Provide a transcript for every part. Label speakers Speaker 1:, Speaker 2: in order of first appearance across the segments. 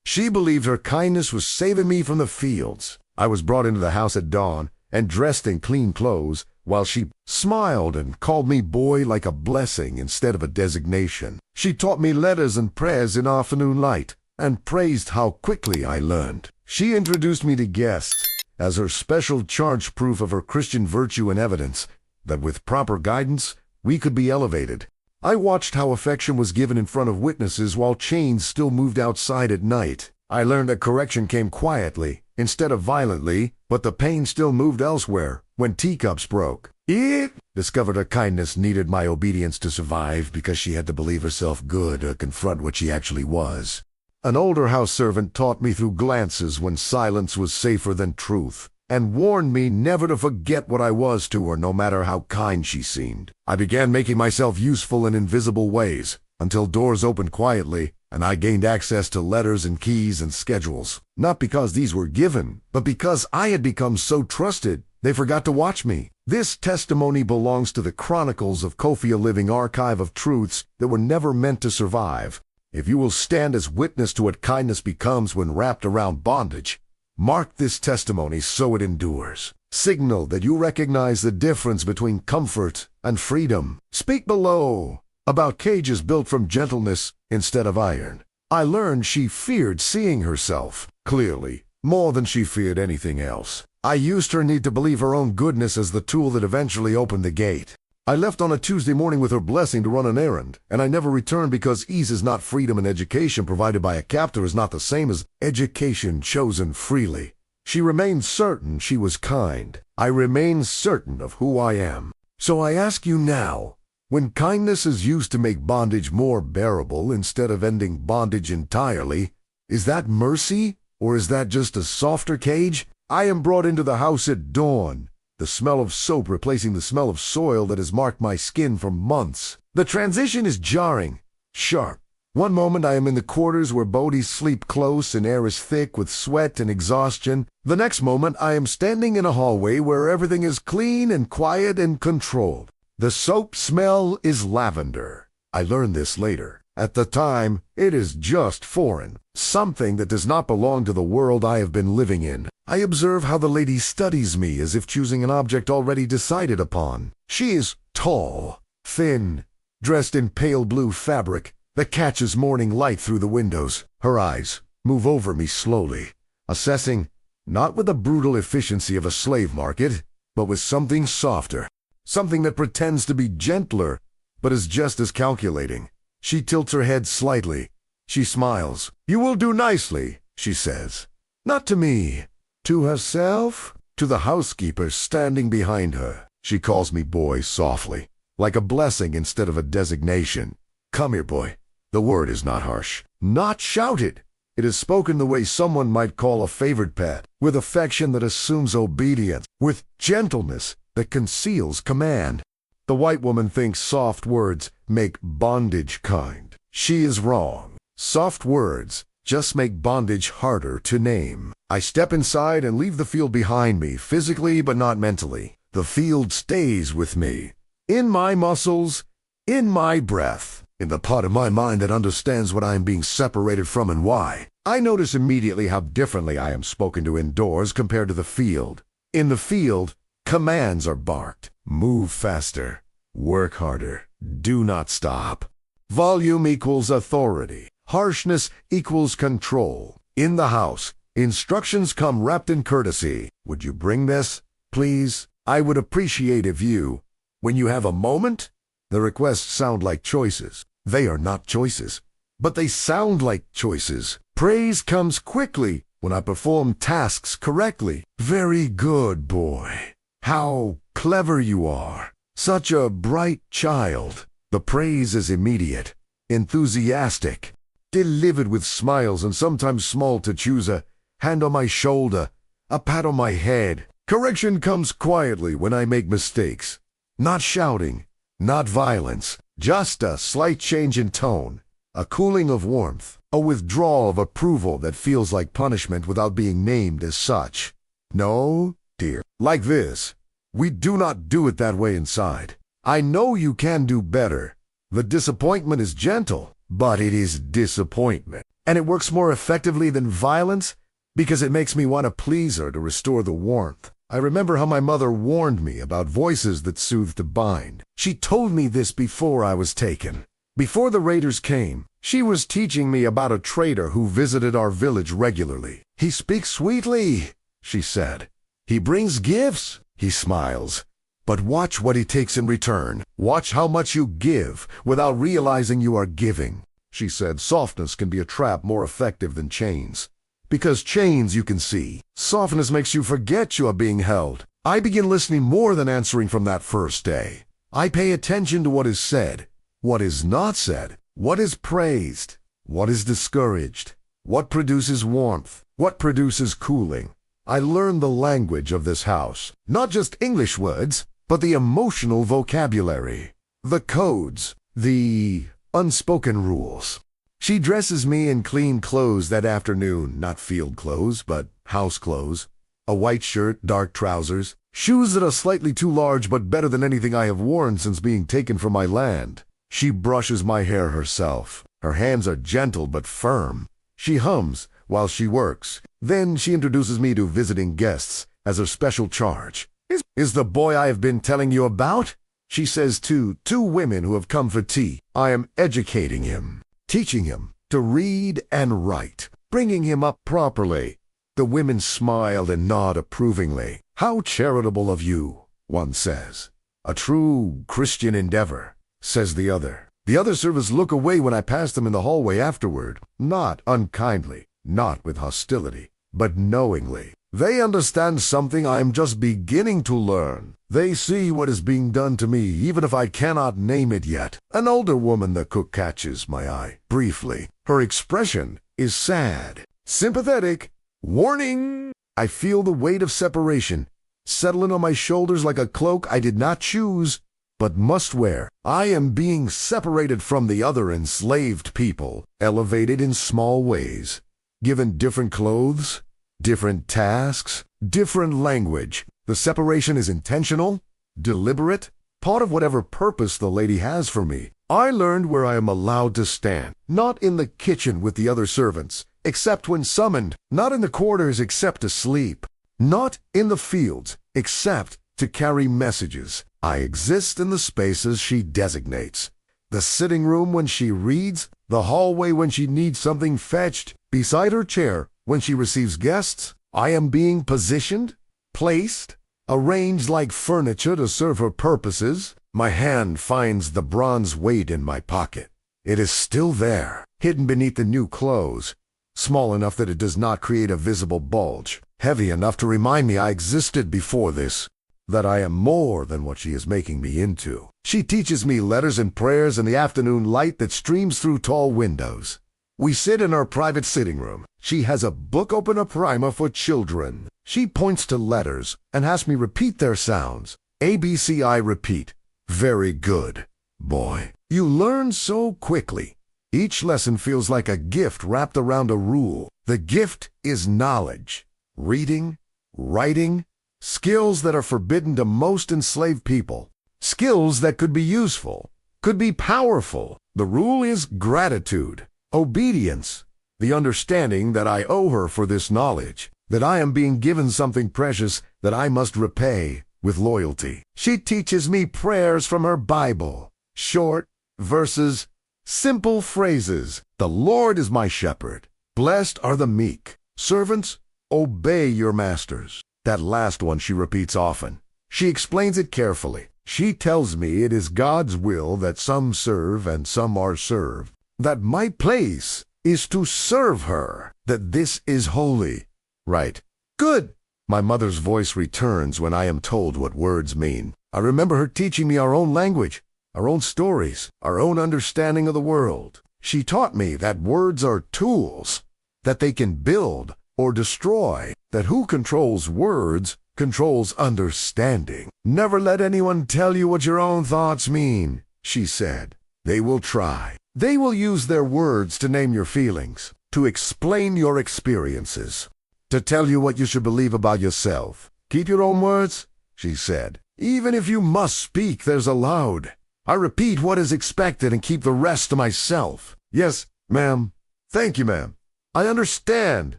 Speaker 1: She believed her kindness was saving me from the fields. I was brought into the house at dawn and dressed in clean clothes, while she smiled and called me boy like a blessing instead of a designation. She taught me letters and prayers in afternoon light and praised how quickly I learned. She introduced me to guests as her special charge proof of her Christian virtue and evidence that with proper guidance, we could be elevated. I watched how affection was given in front of witnesses while chains still moved outside at night. I learned that correction came quietly instead of violently, but the pain still moved elsewhere when teacups broke. It discovered her kindness needed my obedience to survive because she had to believe herself good or confront what she actually was. An older house servant taught me through glances when silence was safer than truth, and warned me never to forget what I was to her no matter how kind she seemed. I began making myself useful in invisible ways until doors opened quietly and I gained access to letters and keys and schedules. Not because these were given, but because I had become so trusted, they forgot to watch me. This testimony belongs to the chronicles of Kofi, a living archive of truths that were never meant to survive. If you will stand as witness to what kindness becomes when wrapped around bondage, mark this testimony so it endures. Signal that you recognize the difference between comfort and freedom. Speak below about cages built from gentleness instead of iron. I learned she feared seeing herself clearly, more than she feared anything else. I used her need to believe her own goodness as the tool that eventually opened the gate. I left on a Tuesday morning with her blessing to run an errand, and I never returned because ease is not freedom and education provided by a captor is not the same as education chosen freely. She remained certain she was kind. I remain certain of who I am. So I ask you now, when kindness is used to make bondage more bearable instead of ending bondage entirely, is that mercy or is that just a softer cage? I am brought into the house at dawn, the smell of soap replacing the smell of soil that has marked my skin for months. The transition is jarring, sharp. One moment I am in the quarters where bodies sleep close and air is thick with sweat and exhaustion. The next moment I am standing in a hallway where everything is clean and quiet and controlled. The soap smell is lavender. I learned this later. At the time, it is just foreign, something that does not belong to the world I have been living in. I observe how the lady studies me as if choosing an object already decided upon. She is tall, thin, dressed in pale blue fabric that catches morning light through the windows. Her eyes move over me slowly, assessing, not with the brutal efficiency of a slave market, but with something softer, something that pretends to be gentler, but is just as calculating. She tilts her head slightly. She smiles. "You will do nicely," she says. Not to me. To herself? To the housekeeper standing behind her. She calls me boy softly, like a blessing instead of a designation. Come here, boy. The word is not harsh, not shouted. It is spoken the way someone might call a favored pet, with affection that assumes obedience, with gentleness that conceals command. The white woman thinks soft words make bondage kind. She is wrong. Soft words just make bondage harder to name. I step inside and leave the field behind me, physically but not mentally. The field stays with me. In my muscles, in my breath, in the part of my mind that understands what I am being separated from and why. I notice immediately how differently I am spoken to indoors compared to the field. In the field, commands are barked. Move faster. Work harder. Do not stop. Volume equals authority. Harshness equals control. In the house, instructions come wrapped in courtesy. Would you bring this, please? I would appreciate if you, when you have a moment. The requests sound like choices. They are not choices, but they sound like choices. Praise comes quickly when I perform tasks correctly. Very good, boy. How clever you are. Such a bright child. The praise is immediate, enthusiastic, delivered with smiles and sometimes small to choose a hand on my shoulder, a pat on my head. Correction comes quietly when I make mistakes. Not shouting, not violence, just a slight change in tone, a cooling of warmth, a withdrawal of approval that feels like punishment without being named as such. No, dear. Like this. We do not do it that way inside. I know you can do better. The disappointment is gentle, but it is disappointment. And it works more effectively than violence because it makes me want to please her to restore the warmth. I remember how my mother warned me about voices that soothe to bind. She told me this before I was taken. Before the raiders came, she was teaching me about a trader who visited our village regularly. He speaks sweetly, she said. He brings gifts, he smiles. But watch what he takes in return. Watch how much you give without realizing you are giving. She said softness can be a trap more effective than chains. Because chains you can see. Softness makes you forget you are being held. I begin listening more than answering from that first day. I pay attention to what is said, what is not said, what is praised, what is discouraged, what produces warmth, what produces cooling. I learn the language of this house, not just English words, but the emotional vocabulary, the codes, the unspoken rules. She dresses me in clean clothes that afternoon, not field clothes, but house clothes. A white shirt, dark trousers, shoes that are slightly too large but better than anything I have worn since being taken from my land. She brushes my hair herself. Her hands are gentle but firm. She hums while she works. Then she introduces me to visiting guests as her special charge. Is the boy I have been telling you about? She says to two women who have come for tea. I am educating him. Teaching him to read and write, bringing him up properly. The women smile and nod approvingly. How charitable of you, one says. A true Christian endeavor, says the other. The other servants look away when I pass them in the hallway afterward, not unkindly, not with hostility, but knowingly. They understand something I am just beginning to learn. They see what is being done to me, even if I cannot name it yet. An older woman, the cook, catches my eye, briefly. Her expression is sad, sympathetic, warning. I feel the weight of separation, settling on my shoulders like a cloak I did not choose, but must wear. I am being separated from the other enslaved people, elevated in small ways, given different clothes, different tasks, different language. The separation is intentional, deliberate, part of whatever purpose the lady has for me. I learned where I am allowed to stand, not in the kitchen with the other servants, except when summoned, not in the quarters except to sleep, not in the fields except to carry messages. I exist in the spaces she designates. The sitting room when she reads, the hallway when she needs something fetched, beside her chair when she receives guests. I am being positioned, placed, arranged like furniture to serve her purposes. My hand finds the bronze weight in my pocket. It is still there, hidden beneath the new clothes, small enough that it does not create a visible bulge, heavy enough to remind me I existed before this, that I am more than what she is making me into. She teaches me letters and prayers in the afternoon light that streams through tall windows. We sit in our private sitting room. She has a book opener primer for children. She points to letters and has me repeat their sounds. ABC I repeat. Very good, boy. You learn so quickly. Each lesson feels like a gift wrapped around a rule. The gift is knowledge, reading, writing, skills that are forbidden to most enslaved people. Skills that could be useful, could be powerful. The rule is gratitude. Obedience, the understanding that I owe her for this knowledge, that I am being given something precious that I must repay with loyalty. She teaches me prayers from her Bible, short verses, simple phrases. The Lord is my shepherd. Blessed are the meek. Servants, obey your masters. That last one she repeats often. She explains it carefully. She tells me it is God's will that some serve and some are served. That my place is to serve her, that this is holy. Right. Good. My mother's voice returns when I am told what words mean. I remember her teaching me our own language, our own stories, our own understanding of the world. She taught me that words are tools, that they can build or destroy, that who controls words controls understanding. Never let anyone tell you what your own thoughts mean, she said. They will try. They will use their words to name your feelings, to explain your experiences, to tell you what you should believe about yourself. Keep your own words, she said. Even if you must speak, there's allowed. I repeat what is expected and keep the rest to myself. Yes, ma'am. Thank you, ma'am. I understand,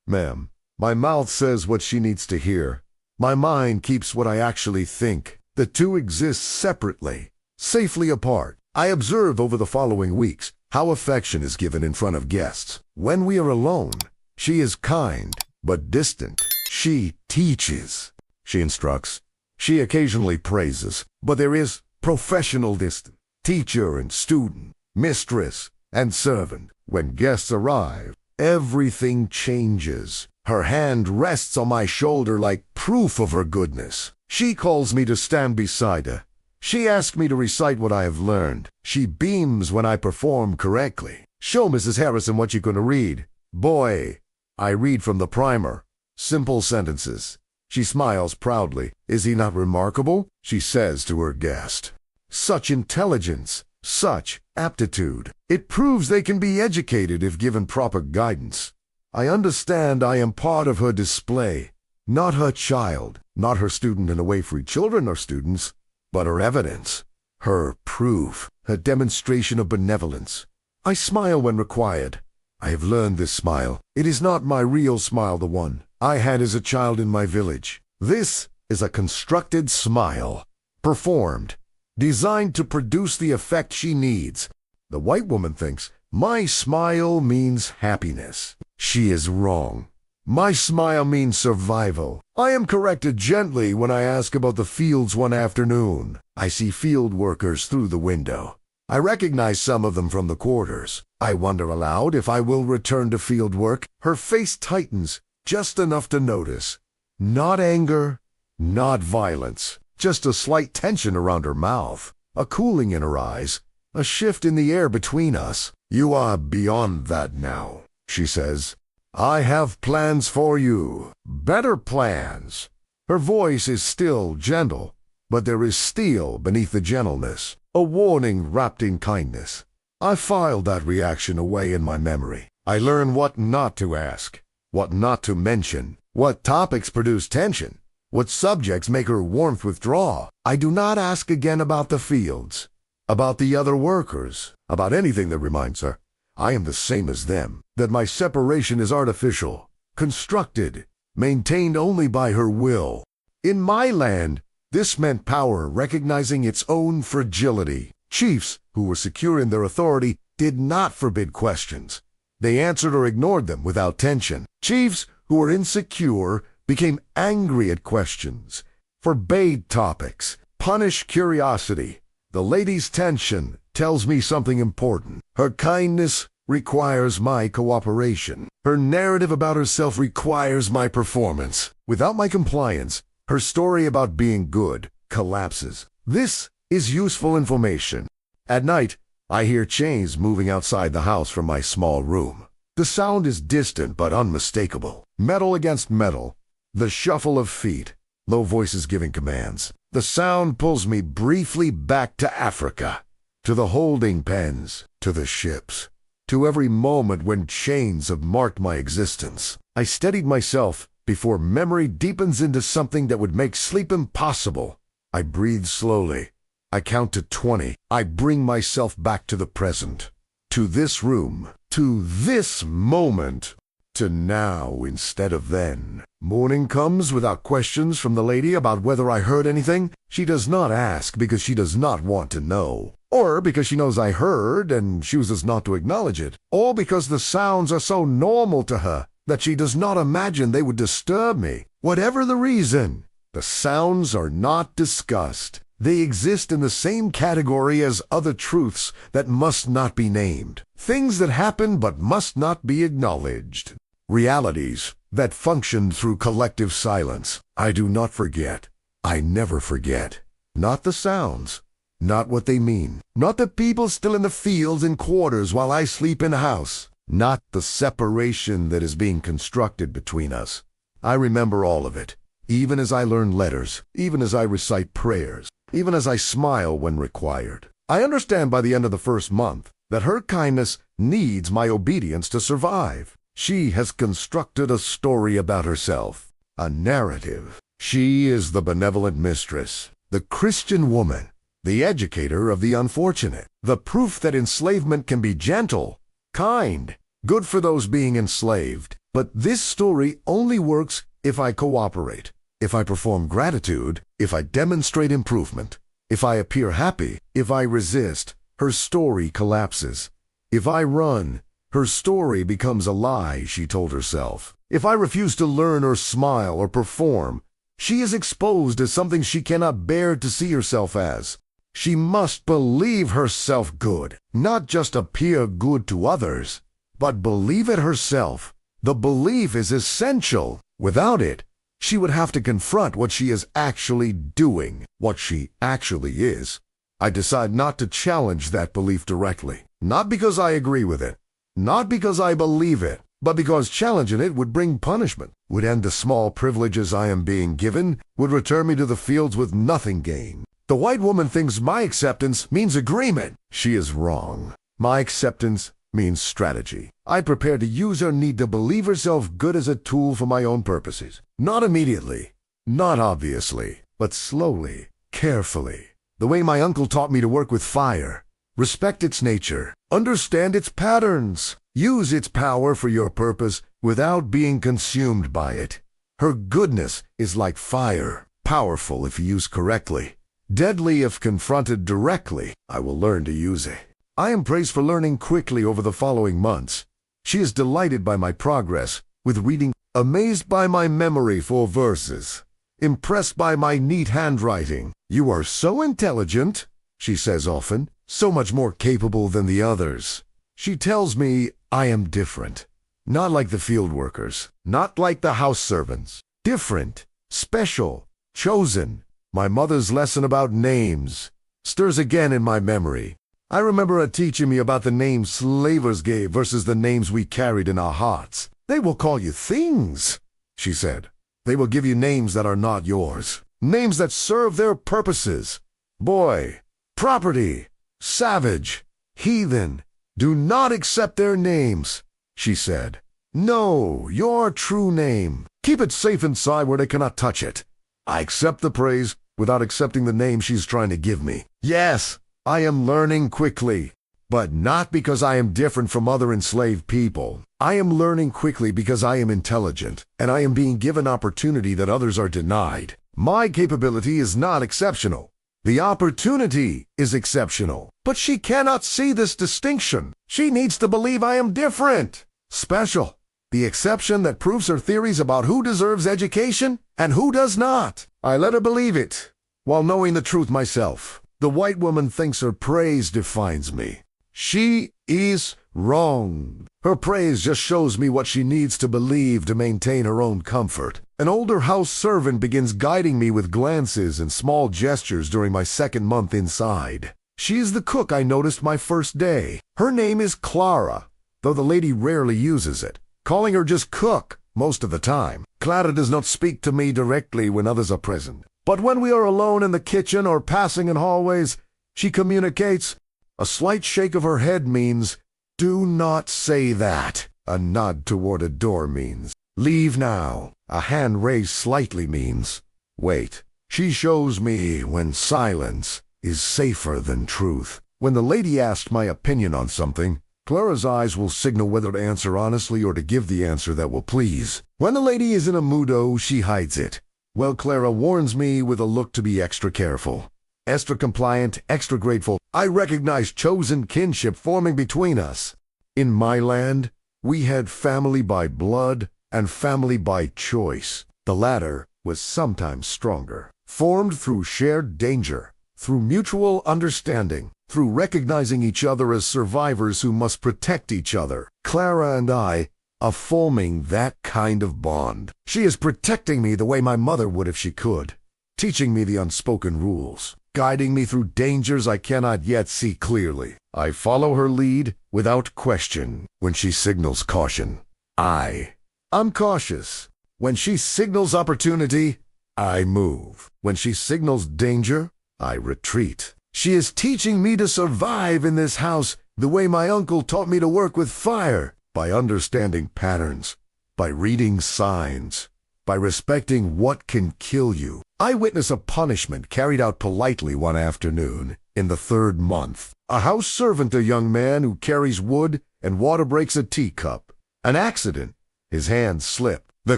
Speaker 1: ma'am. My mouth says what she needs to hear. My mind keeps what I actually think. The two exist separately, safely apart. I observe over the following weeks how affection is given in front of guests. When we are alone, she is kind, but distant. She teaches. She instructs. She occasionally praises, but there is professional distance. Teacher and student, mistress and servant. When guests arrive, everything changes. Her hand rests on my shoulder like proof of her goodness. She calls me to stand beside her. She asks me to recite what I have learned. She beams when I perform correctly. Show Mrs. Harrison what you're going to read. Boy, I read from the primer. Simple sentences. She smiles proudly. Is he not remarkable? She says to her guest. Such intelligence, such aptitude. It proves they can be educated if given proper guidance. I understand I am part of her display, not her child, not her student in a way free children are students, but her evidence, her proof, her demonstration of benevolence. I smile when required. I have learned this smile. It is not my real smile, the one I had as a child in my village. This is a constructed smile, performed, designed to produce the effect she needs. The white woman thinks, my smile means happiness. She is wrong. My smile means survival. I am corrected gently when I ask about the fields one afternoon. I see field workers through the window. I recognize some of them from the quarters. I wonder aloud if I will return to field work. Her face tightens, just enough to notice. Not anger, not violence, just a slight tension around her mouth, a cooling in her eyes, a shift in the air between us. You are beyond that now, she says. I have plans for you, better plans. Her voice is still gentle, but there is steel beneath the gentleness, a warning wrapped in kindness. I filed that reaction away in my memory. I learn what not to ask, what not to mention, what topics produce tension, what subjects make her warmth withdraw. I do not ask again about the fields, about the other workers, about anything that reminds her I am the same as them, that my separation is artificial, constructed, maintained only by her will. In my land, this meant power recognizing its own fragility. Chiefs, who were secure in their authority, did not forbid questions. They answered or ignored them without tension. Chiefs who were insecure became angry at questions, forbade topics, punished curiosity. The lady's tension tells me something important. Her kindness requires my cooperation. Her narrative about herself requires my performance. Without my compliance, her story about being good collapses. This is useful information. At night, I hear chains moving outside the house from my small room. The sound is distant but unmistakable. Metal against metal. The shuffle of feet. Low voices giving commands. The sound pulls me briefly back to Africa, to the holding pens, to the ships, to every moment when chains have marked my existence. I steadied myself before memory deepens into something that would make sleep impossible. I breathe slowly. I count to 20. I bring myself back to the present, to this room, to this moment, to now instead of then. Morning comes without questions from the lady about whether I heard anything. She does not ask because she does not want to know, or because she knows I heard and chooses not to acknowledge it, or because the sounds are so normal to her that she does not imagine they would disturb me. Whatever the reason, the sounds are not discussed. They exist in the same category as other truths that must not be named, things that happen but must not be acknowledged, realities that function through collective silence. I do not forget. I never forget. Not the sounds, not what they mean, not the people still in the fields and quarters while I sleep in a house, not the separation that is being constructed between us. I remember all of it, even as I learn letters, even as I recite prayers, even as I smile when required. I understand by the end of the first month that her kindness needs my obedience to survive. She has constructed a story about herself, a narrative. She is the benevolent mistress, the Christian woman, the educator of the unfortunate, the proof that enslavement can be gentle, kind, Good for those being enslaved. But this story only works if I cooperate, if I perform gratitude, if I demonstrate improvement, if I appear happy, if I resist, her story collapses. If I run, her story becomes a lie, she told herself. If I refuse to learn or smile or perform, she is exposed as something she cannot bear to see herself as. She must believe herself good, not just appear good to others, but believe it herself. The belief is essential. Without it, she would have to confront what she is actually doing, what she actually is. I decide not to challenge that belief directly, not because I agree with it, not because I believe it, but because challenging it would bring punishment, would end the small privileges I am being given, would return me to the fields with nothing gained. The white woman thinks my acceptance means agreement. She is wrong. My acceptance means strategy. I prepare to use her need to believe herself good as a tool for my own purposes. Not immediately, not obviously, but slowly, carefully. The way my uncle taught me to work with fire. Respect its nature. Understand its patterns. Use its power for your purpose without being consumed by it. Her goodness is like fire, powerful if used correctly, deadly if confronted directly. I will learn to use it. I am praised for learning quickly over the following months. She is delighted by my progress with reading, amazed by my memory for verses, impressed by my neat handwriting. You are so intelligent, she says often, so much more capable than the others. She tells me I am different, not like the field workers, not like the house servants. Different, special, chosen. My mother's lesson about names stirs again in my memory. I remember her teaching me about the names slavers gave versus the names we carried in our hearts. They will call you things, she said. They will give you names that are not yours, names that serve their purposes. Boy, property, savage, heathen. Do not accept their names, she said. No, your true name. Keep it safe inside where they cannot touch it. I accept the praise without accepting the name she's trying to give me. Yes, I am learning quickly, but not because I am different from other enslaved people. I am learning quickly because I am intelligent, and I am being given opportunity that others are denied. My capability is not exceptional. The opportunity is exceptional. But she cannot see this distinction. She needs to believe I am different. Special. The exception that proves her theories about who deserves education and who does not. I let her believe it, while knowing the truth myself. The white woman thinks her praise defines me. She is wrong. Her praise just shows me what she needs to believe to maintain her own comfort. An older house servant begins guiding me with glances and small gestures during my second month inside. She is the cook I noticed my first day. Her name is Clara, though the lady rarely uses it, calling her just cook most of the time. Clara does not speak to me directly when others are present. But when we are alone in the kitchen or passing in hallways, she communicates. A slight shake of her head means, do not say that. A nod toward a door means, leave now. A hand raised slightly means, wait. She shows me when silence is safer than truth. When the lady asks my opinion on something, Clara's eyes will signal whether to answer honestly or to give the answer that will please. When the lady is in a mood, she hides it. Well, Clara warns me with a look to be extra careful, extra compliant, extra grateful. I recognize chosen kinship forming between us. In my land, we had family by blood and family by choice. The latter was sometimes stronger, formed through shared danger, through mutual understanding, through recognizing each other as survivors who must protect each other. Clara and I are forming that kind of bond. She is protecting me the way my mother would if she could, teaching me the unspoken rules, guiding me through dangers I cannot yet see clearly. I follow her lead without question. When she signals caution, I'm cautious. When she signals opportunity, I move. When she signals danger, I retreat. She is teaching me to survive in this house the way my uncle taught me to work with fire, by understanding patterns, by reading signs, by respecting what can kill you. I witness a punishment carried out politely one afternoon in the third month. A house servant, a young man who carries wood and water breaks a teacup. An accident. His hands slip. The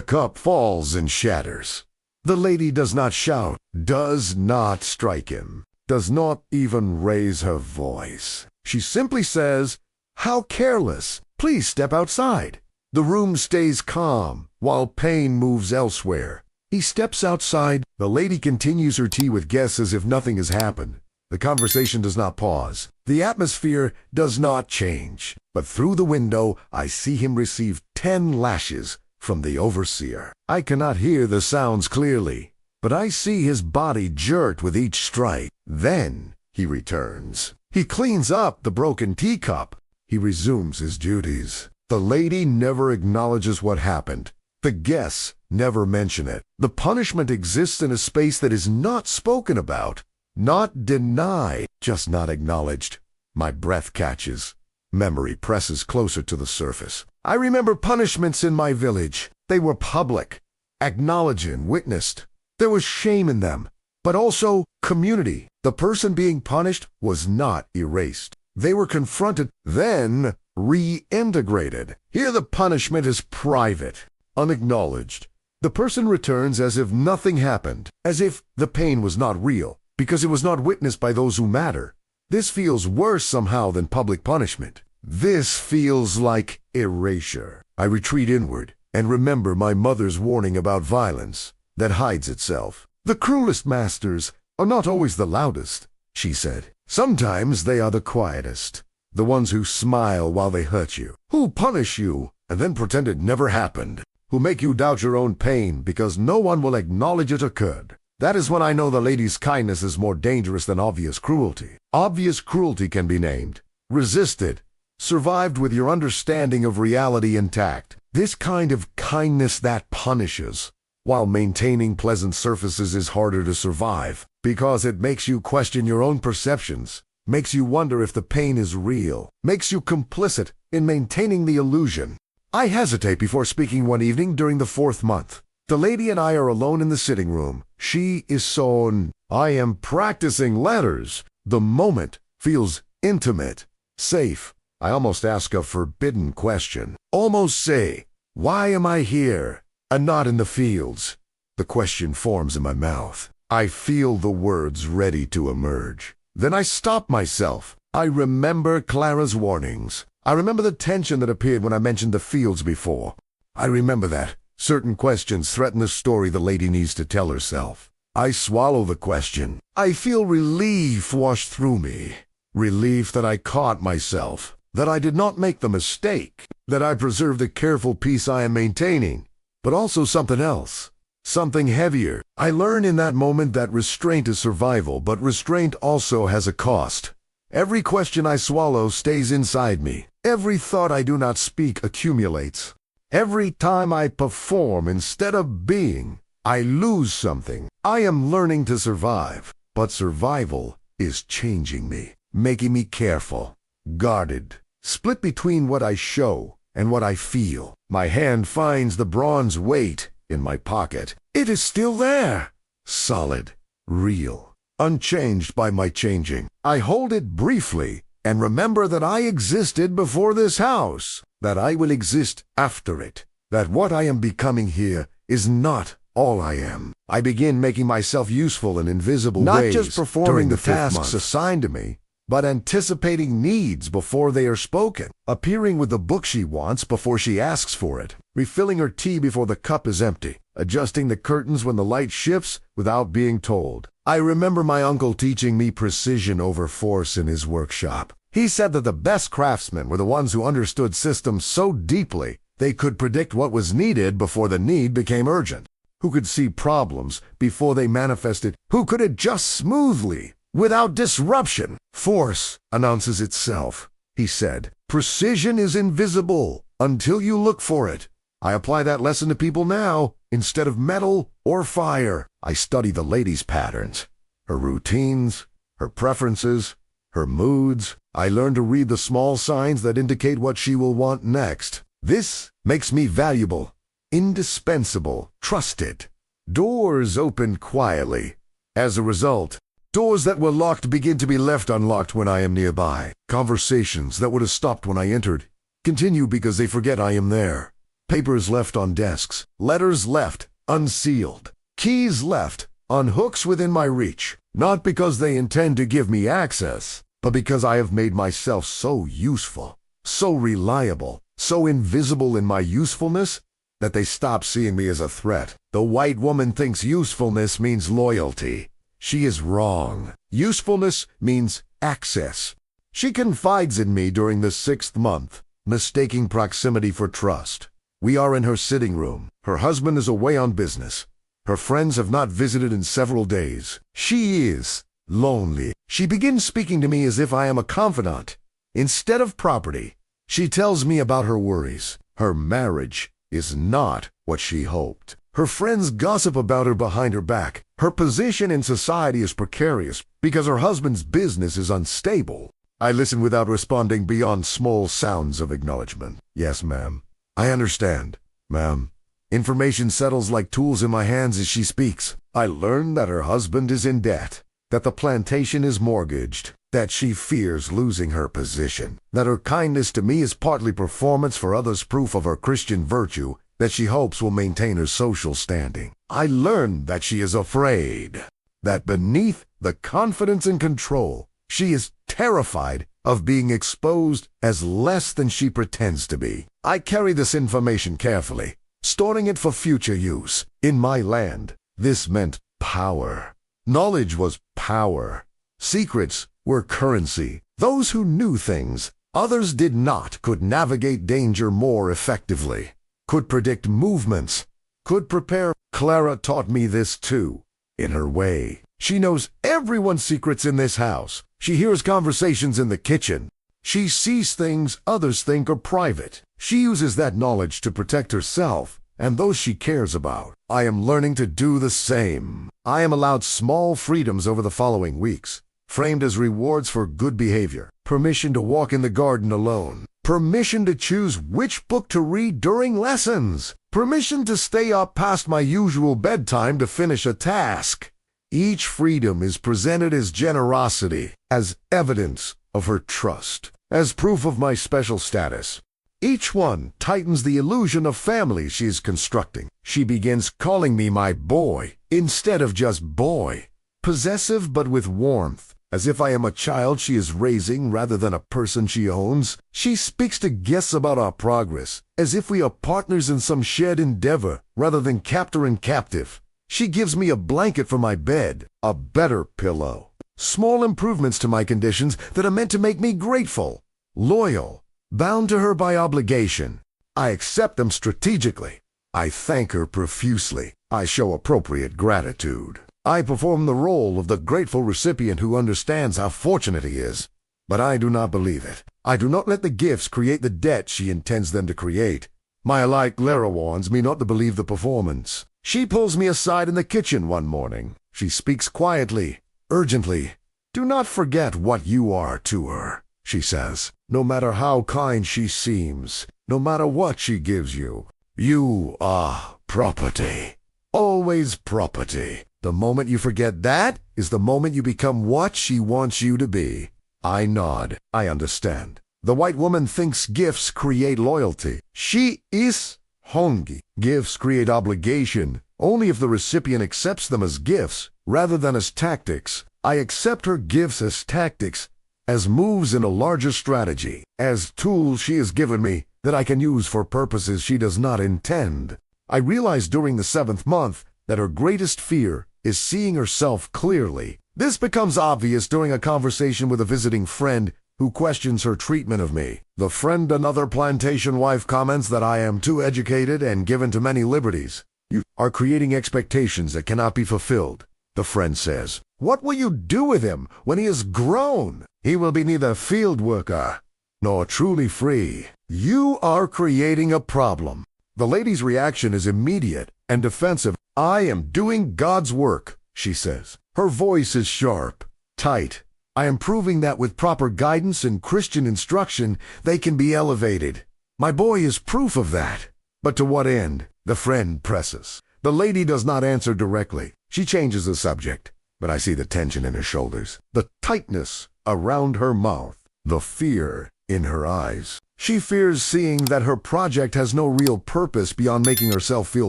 Speaker 1: cup falls and shatters. The lady does not shout, does not strike him, does not even raise her voice. She simply says, "How careless! Please step outside." The room stays calm while pain moves elsewhere. He steps outside. The lady continues her tea with guests as if nothing has happened. The conversation does not pause. The atmosphere does not change. But through the window, I see him receive 10 lashes from the overseer. I cannot hear the sounds clearly, but I see his body jerked with each strike. Then he returns. He cleans up the broken teacup. He resumes his duties. The lady never acknowledges what happened. The guests never mention it. The punishment exists in a space that is not spoken about, not denied, just not acknowledged. My breath catches. Memory presses closer to the surface. I remember punishments in my village. They were public, acknowledged and witnessed. There was shame in them, but also community. The person being punished was not erased. They were confronted, then reintegrated. Here the punishment is private, unacknowledged. The person returns as if nothing happened, as if the pain was not real, because it was not witnessed by those who matter. This feels worse somehow than public punishment. This feels like erasure. I retreat inward and remember my mother's warning about violence that hides itself. The cruelest masters are not always the loudest, she said. Sometimes they are the quietest, the ones who smile while they hurt you, who punish you and then pretend it never happened, who make you doubt your own pain because no one will acknowledge it occurred. That is when I know the lady's kindness is more dangerous than obvious cruelty. Obvious cruelty can be named, resisted, survived with your understanding of reality intact. This kind of kindness that punishes, while maintaining pleasant surfaces, is harder to survive because it makes you question your own perceptions, makes you wonder if the pain is real, makes you complicit in maintaining the illusion. I hesitate before speaking one evening during the 4th month. The lady and I are alone in the sitting room. She is sewn. I am practicing letters. The moment feels intimate, safe. I almost ask a forbidden question. Almost say, "Why am I here and not in the fields?" The question forms in my mouth. I feel the words ready to emerge. Then I stop myself. I remember Clara's warnings. I remember the tension that appeared when I mentioned the fields before. I remember that certain questions threaten the story the lady needs to tell herself. I swallow the question. I feel relief wash through me. Relief that I caught myself, that I did not make the mistake, that I preserved the careful peace I am maintaining, but also something else, something heavier. I learn in that moment that restraint is survival, but restraint also has a cost. Every question I swallow stays inside me. Every thought I do not speak accumulates. Every time I perform instead of being, I lose something. I am learning to survive, but survival is changing me, making me careful, guarded, split between what I show and what I feel. My hand finds the bronze weight in my pocket. It is still there, solid, real, unchanged by my changing. I hold it briefly and remember that I existed before this house, that I will exist after it, that what I am becoming here is not all I am. I begin making myself useful in invisible ways, not just performing the tasks assigned to me, but anticipating needs before they are spoken, appearing with the book she wants before she asks for it, refilling her tea before the cup is empty, adjusting the curtains when the light shifts without being told. I remember my uncle teaching me precision over force in his workshop. He said that the best craftsmen were the ones who understood systems so deeply they could predict what was needed before the need became urgent, who could see problems before they manifested, who could adjust smoothly without disruption. Force announces itself, he said. Precision is invisible until you look for it. I apply that lesson to people now. Instead of metal or fire, I study the lady's patterns, her routines, her preferences, her moods. I learn to read the small signs that indicate what she will want next. This makes me valuable, indispensable, trusted. Doors open quietly. As a result, Doors that were locked begin to be left unlocked when I am nearby. Conversations that would have stopped when I entered continue because they forget I am there. Papers left on desks, letters left unsealed, keys left on hooks within my reach, not because they intend to give me access, but because I have made myself so useful, so reliable, so invisible in my usefulness that they stop seeing me as a threat. The white woman thinks usefulness means loyalty. She is wrong. Usefulness means access. She confides in me during the 6th month, mistaking proximity for trust. We are in her sitting room. Her husband is away on business. Her friends have not visited in several days. She is lonely. She begins speaking to me as if I am a confidant. Instead of property, she tells me about her worries. Her marriage is not what she hoped. Her friends gossip about her behind her back. Her position in society is precarious because her husband's business is unstable. I listen without responding beyond small sounds of acknowledgement. Yes, ma'am. I understand, ma'am. Information settles like tools in my hands as she speaks. I learn that her husband is in debt, that the plantation is mortgaged, that she fears losing her position, that her kindness to me is partly performance for others, proof of her Christian virtue, that she hopes will maintain her social standing. I learn that she is afraid, that beneath the confidence and control, she is terrified of being exposed as less than she pretends to be. I carry this information carefully, storing it for future use. In my land, this meant power. Knowledge was power. Secrets were currency. Those who knew things others did not could navigate danger more effectively, could predict movements, could prepare. Clara taught me this too, in her way. She knows everyone's secrets in this house. She hears conversations in the kitchen. She sees things others think are private. She uses that knowledge to protect herself and those she cares about. I am learning to do the same. I am allowed small freedoms over the following weeks, framed as rewards for good behavior. Permission to walk in the garden alone. Permission to choose which book to read during lessons. Permission to stay up past my usual bedtime to finish a task. Each freedom is presented as generosity, as evidence of her trust, as proof of my special status. Each one tightens the illusion of family she is constructing. She begins calling me my boy instead of just boy, possessive but with warmth, as if I am a child she is raising rather than a person she owns. She speaks to guests about our progress, as if we are partners in some shared endeavor rather than captor and captive. She gives me a blanket for my bed, a better pillow. Small improvements to my conditions that are meant to make me grateful, loyal, bound to her by obligation. I accept them strategically. I thank her profusely. I show appropriate gratitude. I perform the role of the grateful recipient who understands how fortunate he is. But I do not believe it. I do not let the gifts create the debt she intends them to create. My alike Clara warns me not to believe the performance. She pulls me aside in the kitchen one morning. She speaks quietly, urgently. Do not forget what you are to her, she says. No matter how kind she seems, no matter what she gives you, you are property. Always property. The moment you forget that is the moment you become what she wants you to be. I nod. I understand. The white woman thinks gifts create loyalty. She is hongi. Gifts create obligation only if the recipient accepts them as gifts rather than as tactics. I accept her gifts as tactics, as moves in a larger strategy, as tools she has given me that I can use for purposes she does not intend. I realize during the 7th month that her greatest fear is seeing herself clearly. This becomes obvious during a conversation with a visiting friend who questions her treatment of me. The friend, another plantation wife, comments that I am too educated and given to many liberties. You are creating expectations that cannot be fulfilled. The friend says, what will you do with him when he is grown? He will be neither field worker nor truly free. You are creating a problem. The lady's reaction is immediate and defensive. I am doing God's work, she says. Her voice is sharp, tight. I am proving that with proper guidance and Christian instruction, they can be elevated. My boy is proof of that. But to what end? The friend presses. The lady does not answer directly. She changes the subject. but I see the tension in her shoulders, the tightness around her mouth, the fear in her eyes. She fears seeing that her project has no real purpose beyond making herself feel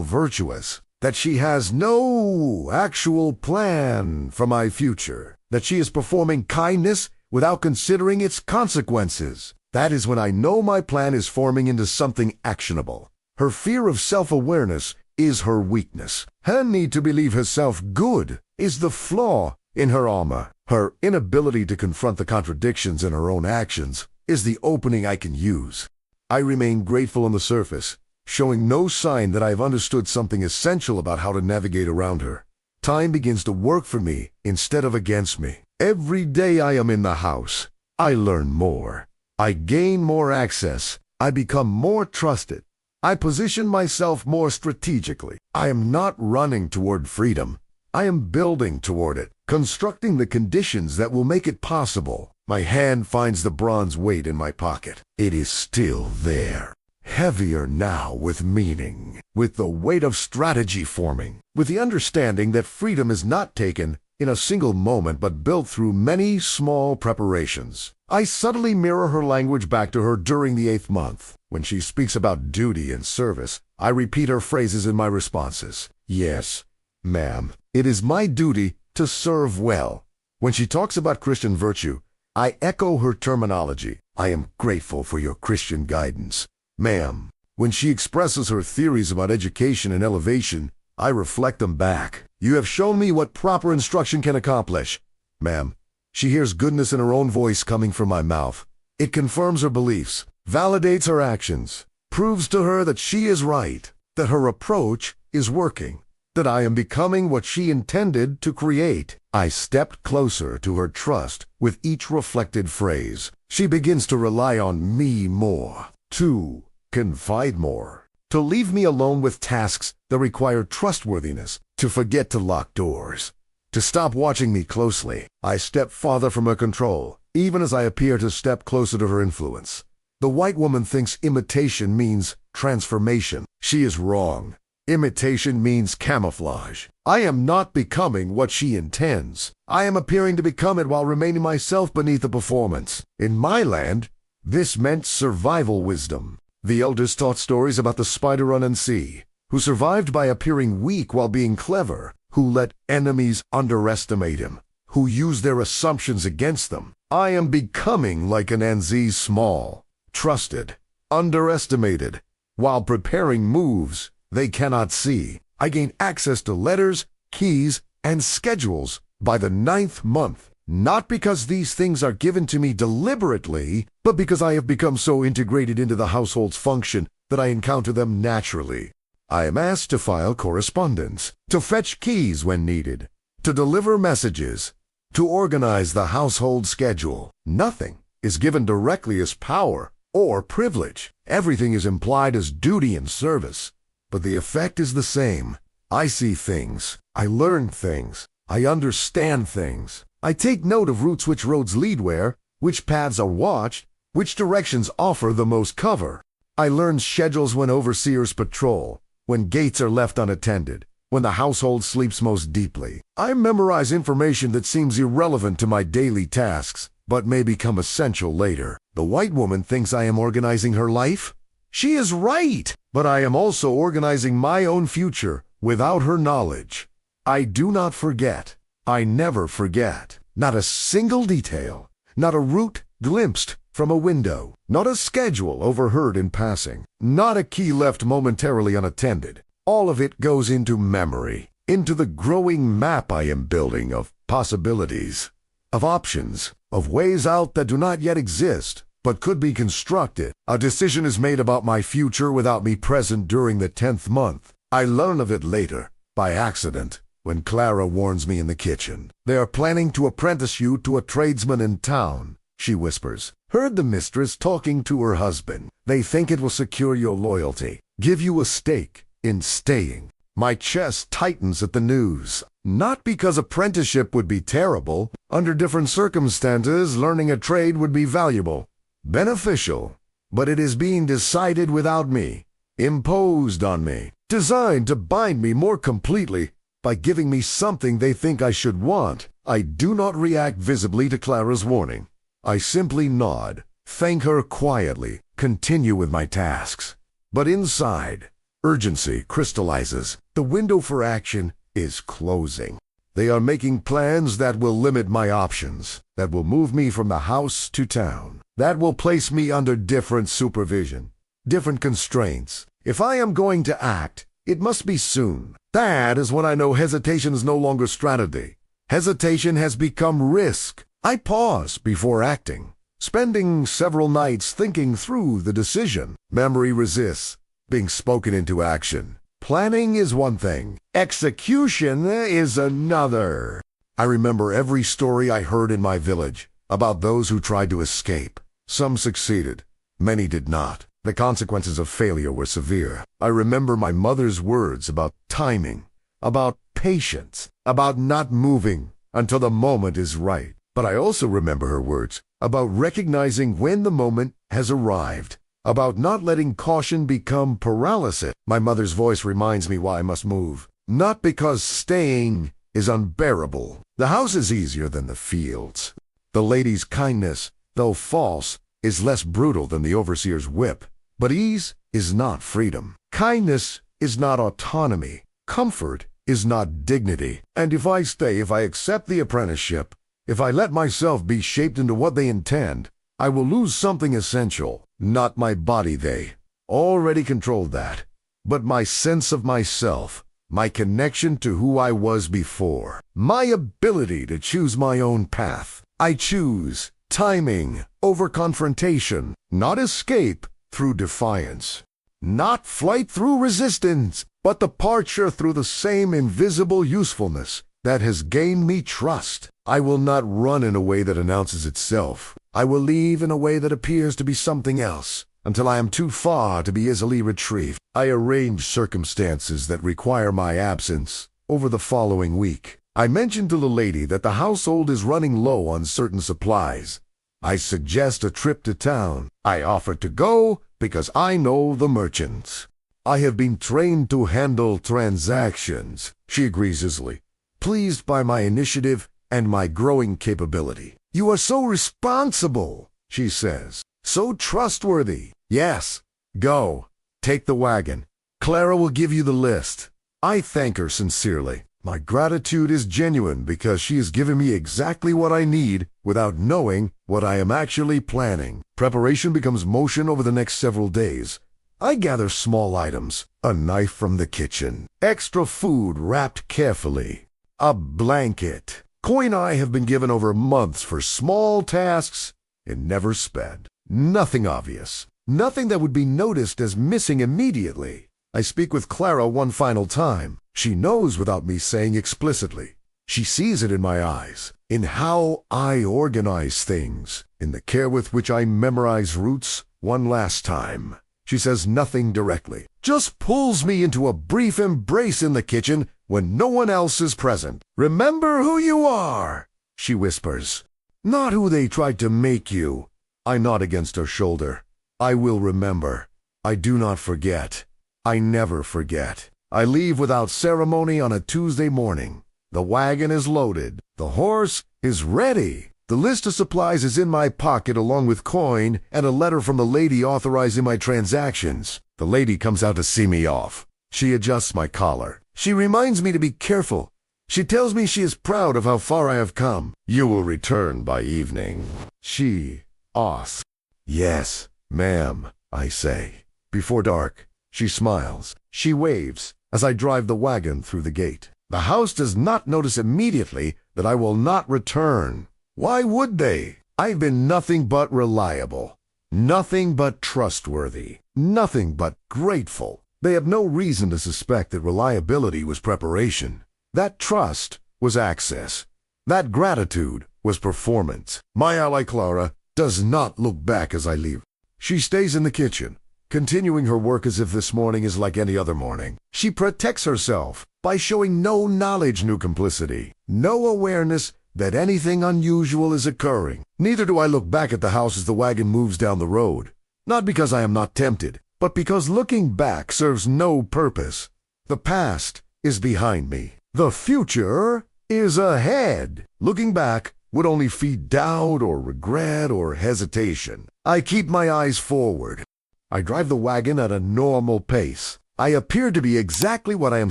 Speaker 1: virtuous, that she has no actual plan for my future, that she is performing kindness without considering its consequences. That is when I know my plan is forming into something actionable. Her fear of self-awareness is her weakness. Her need to believe herself good is the flaw in her armor. Her inability to confront the contradictions in her own actions is the opening I can use. I remain grateful on the surface, showing no sign that I have understood something essential about how to navigate around her. Time begins to work for me instead of against me. Every day I am in the house, I learn more. I gain more access. I become more trusted. I position myself more strategically. I am not running toward freedom. I am building toward it, constructing the conditions that will make it possible. My hand finds the bronze weight in my pocket. It is still there. Heavier now with meaning, with the weight of strategy forming, with the understanding that freedom is not taken in a single moment but built through many small preparations. I subtly mirror her language back to her during the 8th month. When she speaks about duty and service, I repeat her phrases in my responses. Yes, ma'am, it is my duty to serve well. When she talks about Christian virtue, I echo her terminology. I am grateful for your Christian guidance, ma'am. When she expresses her theories about education and elevation, I reflect them back. You have shown me what proper instruction can accomplish, ma'am. She hears goodness in her own voice coming from my mouth. It confirms her beliefs, validates her actions, proves to her that she is right, that her approach is working, that I am becoming what she intended to create. I stepped closer to her trust with each reflected phrase. She begins to rely on me more, to confide more, to leave me alone with tasks that require trustworthiness, to forget to lock doors, to stop watching me closely. I step farther from her control, even as I appear to step closer to her influence. The white woman thinks imitation means transformation. She is wrong. Imitation means camouflage. I am not becoming what she intends. I am appearing to become it while remaining myself beneath the performance. In my land, this meant survival wisdom. The elders taught stories about the spider on sea, who survived by appearing weak while being clever, who let enemies underestimate him, who used their assumptions against them. I am becoming like an NZ, small, trusted, underestimated, while preparing moves they cannot see. I gain access to letters, keys, and schedules by the 9th month, not because these things are given to me deliberately, but because I have become so integrated into the household's function that I encounter them naturally. I am asked to file correspondence, to fetch keys when needed, to deliver messages, to organize the household schedule. Nothing is given directly as power or privilege. Everything is implied as duty and service, but the effect is the same. I see things, I learn things, I understand things. I take note of routes, which roads lead where, which paths are watched, which directions offer the most cover. I learn schedules when overseers patrol, when gates are left unattended, when the household sleeps most deeply. I memorize information that seems irrelevant to my daily tasks, but may become essential later. The white woman thinks I am organizing her life. She is right, but I am also organizing my own future without her knowledge. I do not forget. I never forget. Not a single detail, not a route glimpsed from a window, not a schedule overheard in passing, not a key left momentarily unattended. All of it goes into memory, into the growing map I am building of possibilities, of options, of ways out that do not yet exist, but could be constructed. A decision is made about my future without me present during the 10th month. I learn of it later, by accident, when Clara warns me in the kitchen. They are planning to apprentice you to a tradesman in town, she whispers. Heard the mistress talking to her husband. They think it will secure your loyalty, give you a stake in staying. My chest tightens at the news. Not because apprenticeship would be terrible. Under different circumstances, learning a trade would be valuable, beneficial. But it is being decided without me, imposed on me, designed to bind me more completely by giving me something they think I should want. I do not react visibly to Clara's warning. I simply nod, thank her quietly, continue with my tasks. But inside, urgency crystallizes. The window for action is closing. They are making plans that will limit my options, that will move me from the house to town, that will place me under different supervision, different constraints. If I am going to act, it must be soon. That is when I know hesitation is no longer strategy. Hesitation has become risk. I pause before acting, spending several nights thinking through the decision. Memory resists being spoken into action. Planning is one thing. Execution is another. I remember every story I heard in my village about those who tried to escape. Some succeeded. Many did not. The consequences of failure were severe. I remember my mother's words about timing, about patience, about not moving until the moment is right. But I also remember her words about recognizing when the moment has arrived, about not letting caution become paralysis. My mother's voice reminds me why I must move. Not because staying is unbearable. The house is easier than the fields. The lady's kindness, though false, is less brutal than the overseer's whip. But ease is not freedom. Kindness is not autonomy. Comfort is not dignity. And if I stay, if I accept the apprenticeship, if I let myself be shaped into what they intend, I will lose something essential. Not my body, they already controlled that, but my sense of myself, my connection to who I was before, my ability to choose my own path. I choose timing over confrontation, not escape through defiance, not flight through resistance, but departure through the same invisible usefulness that has gained me trust. I will not run in a way that announces itself. I will leave in a way that appears to be something else, until I am too far to be easily retrieved. I arrange circumstances that require my absence over the following week. I mention to the lady that the household is running low on certain supplies. I suggest a trip to town. I offer to go because I know the merchants. I have been trained to handle transactions. She agrees easily, pleased by my initiative and my growing capability. You are so responsible, she says, so trustworthy. Yes, go, take the wagon. Clara will give you the list. I thank her sincerely. My gratitude is genuine because she has given me exactly what I need without knowing what I am actually planning. Preparation becomes motion over the next several days. I gather small items, a knife from the kitchen, extra food wrapped carefully, a blanket. Coin I have been given over months for small tasks and never spent. Nothing obvious, nothing that would be noticed as missing immediately. I speak with Clara one final time. She knows without me saying explicitly. She sees it in my eyes, in how I organize things, in the care with which I memorize routes one last time. She says nothing directly, just pulls me into a brief embrace in the kitchen when no one else is present. Remember who you are, she whispers, not who they tried to make you. I nod against her shoulder. I will remember. I do not forget. I never forget. I leave without ceremony on a Tuesday morning. The wagon is loaded. The horse is ready. The list of supplies is in my pocket along with coin and a letter from the lady authorizing my transactions. The lady comes out to see me off. She adjusts my collar. She reminds me to be careful. She tells me she is proud of how far I have come. You will return by evening. She asks. Yes, ma'am, I say. Before dark, she smiles. She waves as I drive the wagon through the gate. The house does not notice immediately that I will not return. Why would they? I've been nothing but reliable, nothing but trustworthy, nothing but grateful. They have no reason to suspect that reliability was preparation. That trust was access. That gratitude was performance. My ally Clara does not look back as I leave. She stays in the kitchen, continuing her work as if this morning is like any other morning. She protects herself by showing no knowledge, no complicity, no awareness that anything unusual is occurring. Neither do I look back at the house as the wagon moves down the road. Not because I am not tempted, but because looking back serves no purpose. The past is behind me. The future is ahead. Looking back would only feed doubt or regret or hesitation. I keep my eyes forward. I drive the wagon at a normal pace. I appear to be exactly what I am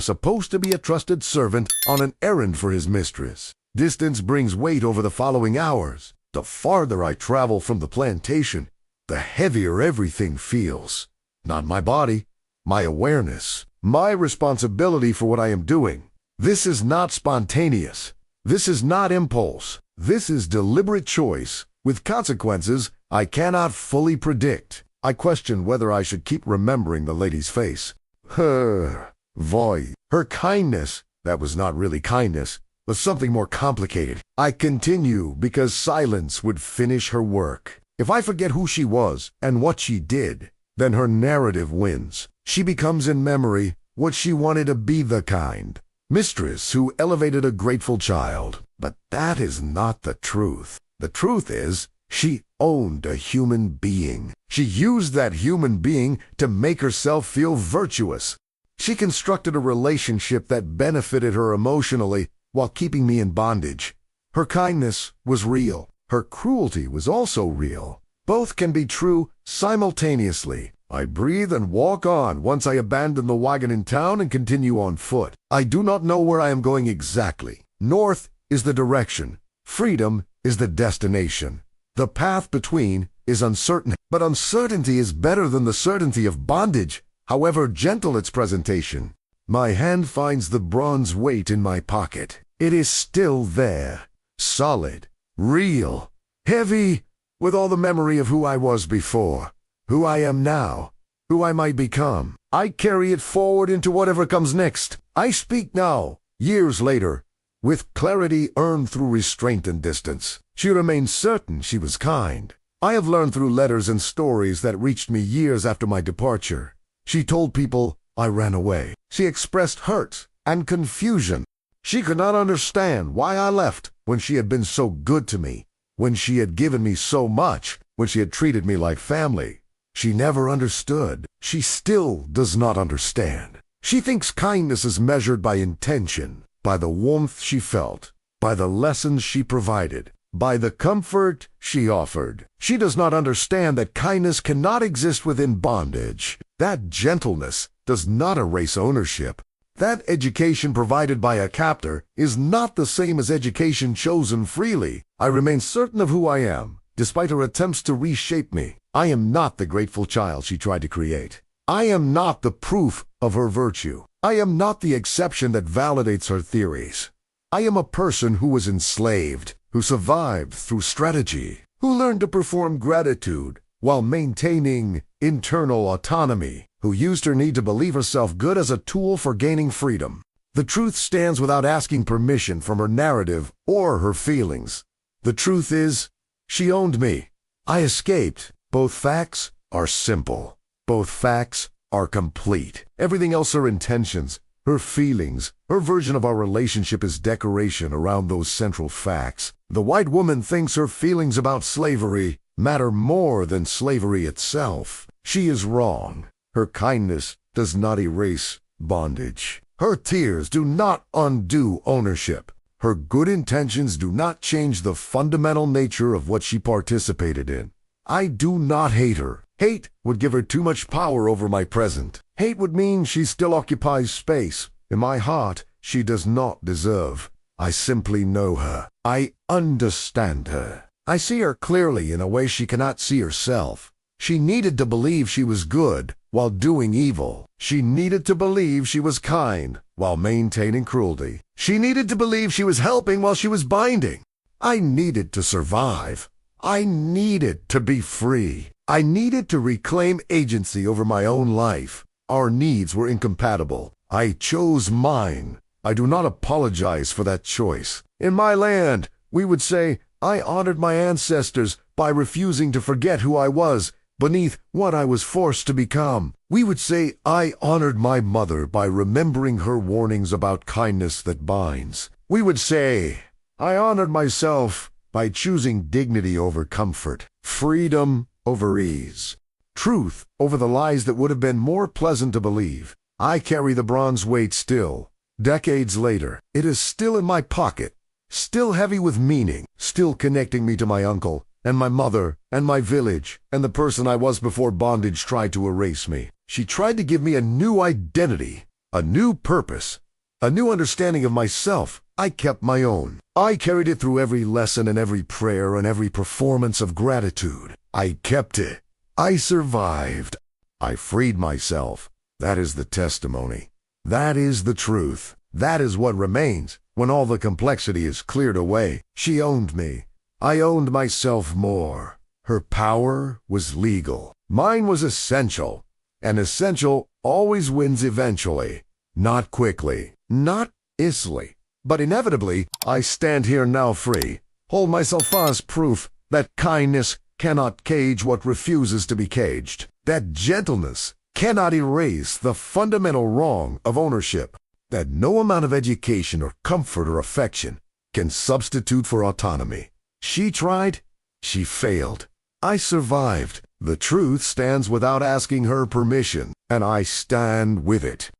Speaker 1: supposed to be, a trusted servant on an errand for his mistress. Distance brings weight over the following hours. The farther I travel from the plantation, the heavier everything feels. Not my body, my awareness, my responsibility for what I am doing. This is not spontaneous. This is not impulse. This is deliberate choice, with consequences I cannot fully predict. I question whether I should keep remembering the lady's face. Her voice, her kindness, that was not really kindness, was something more complicated. I continue because silence would finish her work. If I forget who she was and what she did, then her narrative wins. She becomes in memory what she wanted to be, the kind mistress who elevated a grateful child. But that is not the truth. The truth is, she owned a human being. She used that human being to make herself feel virtuous. She constructed a relationship that benefited her emotionally while keeping me in bondage. Her kindness was real. Her cruelty was also real. Both can be true simultaneously. I breathe and walk on once I abandon the wagon in town and continue on foot. I do not know where I am going exactly. North is the direction. Freedom is the destination. The path between is uncertain, but uncertainty is better than the certainty of bondage, however gentle its presentation. My hand finds the bronze weight in my pocket. It is still there, solid, real, heavy, with all the memory of who I was before, who I am now, who I might become. I carry it forward into whatever comes next. I speak now, years later, with clarity earned through restraint and distance. She remains certain she was kind. I have learned through letters and stories that reached me years after my departure. She told people I ran away. She expressed hurt and confusion. She could not understand why I left when she had been so good to me, when she had given me so much, when she had treated me like family. She never understood. She still does not understand. She thinks kindness is measured by intention, by the warmth she felt, by the lessons she provided, by the comfort she offered. She does not understand that kindness cannot exist within bondage. That gentleness does not erase ownership. That education provided by a captor is not the same as education chosen freely. I remain certain of who I am, despite her attempts to reshape me. I am not the grateful child she tried to create. I am not the proof of her virtue. I am not the exception that validates her theories. I am a person who was enslaved, who survived through strategy, who learned to perform gratitude while maintaining internal autonomy, who used her need to believe herself good as a tool for gaining freedom. The truth stands without asking permission from her narrative or her feelings. The truth is, she owned me. I escaped. Both facts are simple. Both facts are complete. Everything else are intentions. Her feelings, her version of our relationship is decoration around those central facts. The white woman thinks her feelings about slavery matter more than slavery itself. She is wrong. Her kindness does not erase bondage. Her tears do not undo ownership. Her good intentions do not change the fundamental nature of what she participated in. I do not hate her. Hate would give her too much power over my present. Hate would mean she still occupies space. In my heart, she does not deserve. I simply know her. I understand her. I see her clearly in a way she cannot see herself. She needed to believe she was good while doing evil. She needed to believe she was kind while maintaining cruelty. She needed to believe she was helping while she was binding. I needed to survive. I needed to be free. I needed to reclaim agency over my own life. Our needs were incompatible. I chose mine. I do not apologize for that choice. In my land, we would say, I honored my ancestors by refusing to forget who I was beneath what I was forced to become. We would say, I honored my mother by remembering her warnings about kindness that binds. We would say, I honored myself by choosing dignity over comfort, freedom over ease, truth over the lies that would have been more pleasant to believe. I carry the bronze weight still, Decades later, it is still in my pocket, still heavy with meaning, still connecting me to my uncle, and my mother, and my village, and the person I was before bondage tried to erase me. She tried to give me a new identity, a new purpose, a new understanding of myself. I kept my own. I carried it through every lesson and every prayer and every performance of gratitude. I kept it. I survived. I freed myself. That is the testimony. That is the truth. That is what remains when all the complexity is cleared away. She owned me. I owned myself more. Her power was legal. Mine was essential. And essential always wins eventually. Not quickly. Not easily. But inevitably, I stand here now free. Hold myself as proof that kindness cannot cage what refuses to be caged. That gentleness cannot erase the fundamental wrong of ownership. That no amount of education or comfort or affection can substitute for autonomy. She tried, she failed. I survived. The truth stands without asking her permission, and I stand with it.